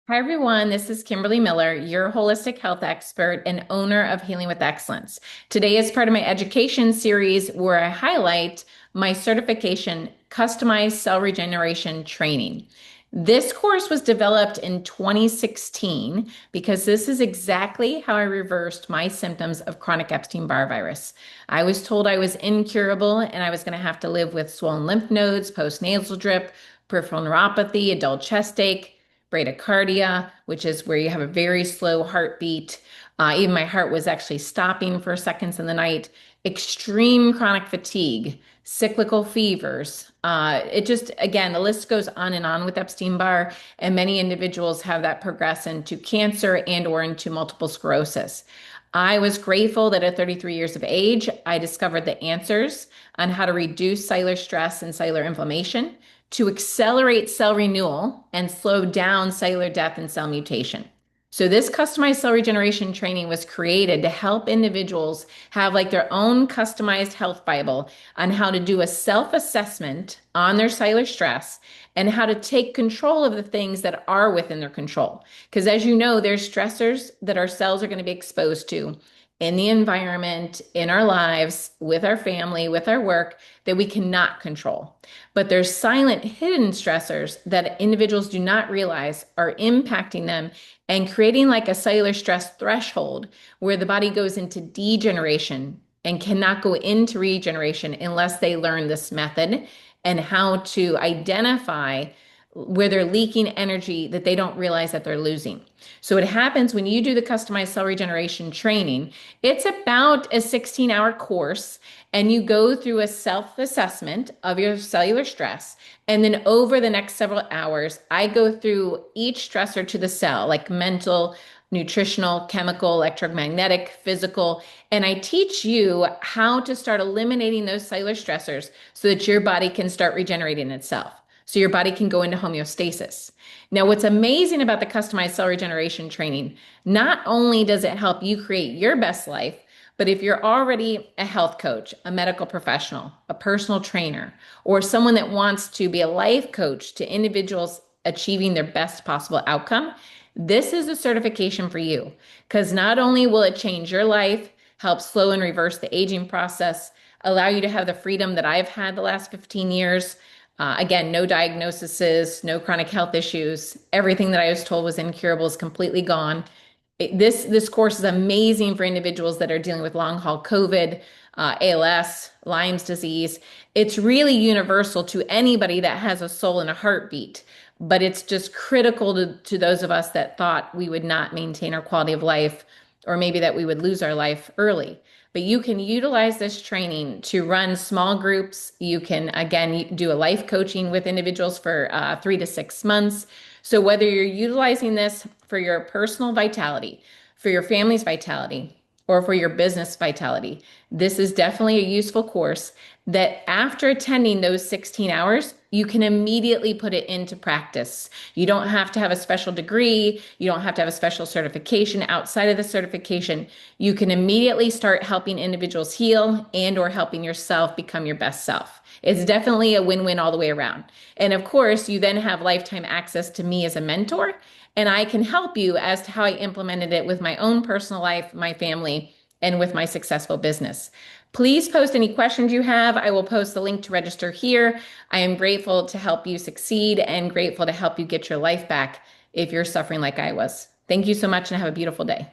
Hi, everyone. This is Kimberly Miller, your holistic health expert and owner of Healing with Excellence. Today is part of my education series where I highlight my certification, Customized Cell Regeneration Training. This course was developed in 2016 because this is exactly how I reversed my symptoms of chronic Epstein-Barr virus. I was told I was incurable and I was going to have to live with swollen lymph nodes, postnasal drip, peripheral neuropathy, a dull chest ache, bradycardia, which is where you have a very slow heartbeat. Even my heart was actually stopping for seconds in the night. Extreme chronic fatigue, cyclical fevers. It just, again, the list goes on and on with Epstein-Barr, and many individuals have that progress into cancer and or into multiple sclerosis. I was grateful that at 33 years of age, I discovered the answers on how to reduce cellular stress and cellular inflammation, to accelerate cell renewal and slow down cellular death and cell mutation. So this customized cell regeneration training was created to help individuals have like their own customized health Bible on how to do a self-assessment on their cellular stress and how to take control of the things that are within their control. Because as you know, there's stressors that our cells are going to be exposed to in the environment, in our lives, with our family, with our work that we cannot control. But there's silent, hidden stressors that individuals do not realize are impacting them and creating like a cellular stress threshold where the body goes into degeneration and cannot go into regeneration unless they learn this method and how to identify where they're leaking energy that they don't realize that they're losing. So it happens when you do the customized cell regeneration training. It's about a 16-hour course, and you go through a self-assessment of your cellular stress. And then over the next several hours, I go through each stressor to the cell, like mental, nutritional, chemical, electromagnetic, physical, and I teach you how to start eliminating those cellular stressors so that your body can start regenerating itself. So your body can go into homeostasis. Now, what's amazing about the customized cell regeneration training, not only does it help you create your best life, but if you're already a health coach, a medical professional, a personal trainer, or someone that wants to be a life coach to individuals achieving their best possible outcome, this is a certification for you because not only will it change your life, help slow and reverse the aging process, allow you to have the freedom that I've had the last 15 years. Again, no diagnoses, no chronic health issues. Everything that I was told was incurable is completely gone. This course is amazing for individuals that are dealing with long haul COVID, ALS, Lyme's disease. It's really universal to anybody that has a soul and a heartbeat, but it's just critical to those of us that thought we would not maintain our quality of life, or maybe that we would lose our life early. But you can utilize this training to run small groups. You can, again, do a life coaching with individuals for 3 to 6 months. So whether you're utilizing this for your personal vitality, for your family's vitality, or for your business vitality, this is definitely a useful course that after attending those 16 hours, you can immediately put it into practice. You don't have to have a special degree. You don't have to have a special certification. Outside of the certification, you can immediately start helping individuals heal and or helping yourself become your best self. It's definitely a win-win all the way around. And of course, you then have lifetime access to me as a mentor, and I can help you as to how I implemented it with my own personal life, my family, and with my successful business. Please post any questions you have. I will post the link to register here. I am grateful to help you succeed and grateful to help you get your life back if you're suffering like I was. Thank you so much and have a beautiful day.